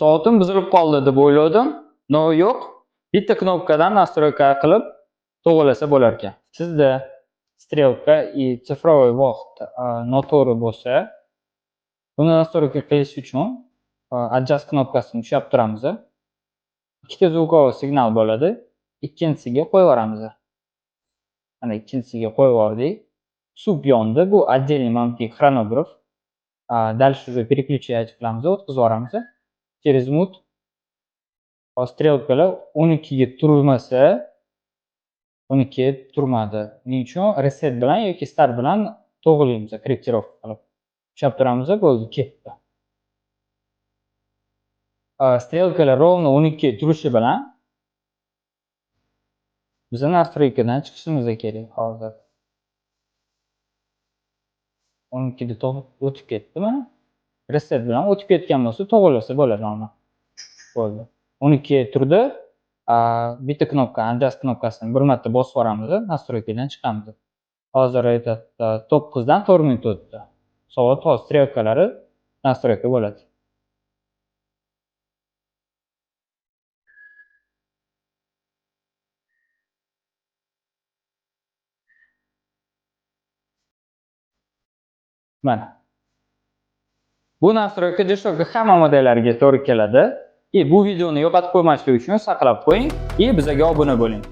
Soatim buzilib qoldi deb o'yladim. No, yo'q. Bitta knopkadan настройка qilib to'g'rilasa bo'lar ekan. Sizda strelka и цифровой vaqt noto'g'ri bo'lsa, buni настройка qilish uchun adjust knopkasini ushlab turamiz. Ikkita звуковой signal bo'ladi. Ikkinchisiga qo'yib yuboramiz. Mana ikkinchisiga qo'yib yubordik. Sub yondi. Bu отдельный magnit xronograf. Дальше уже переключать qilamiz, o'tkazib yuboramiz. Через mut strelkalar 12 ga turmasa, 12 ga turmadi. Buning uchun reset bilan yoki start bilan to'g'rilaymiz, korrektirovka qilib. Ushlab turamiz, bo'ldi, ketdi. Strelkalar ровно 12 ga turishi bilan biz настройкаdan chiqishimiz kerak hozir. 12 da o'tib ketdi mana. Reset bilan o'tib ketgan bo'lsa, to'g'rilasa bo'ladi mana. Bo'ldi. 12 ga turdi. Bitta knopka, adjust knopkasini bir marta bosib yuboramiz, настройкаdan chiqamiz. Hozir 9 dan 4 minut o'tdi. Soat hozir strelkalari настройка bo'ladi. Mana. Bu настройка deshtoqqa hamma modellariga to'g'ri keladi. Bu videoni yo'qotib qo'ymaslik uchun saqlab qo'ying va bizga obuna bo'ling.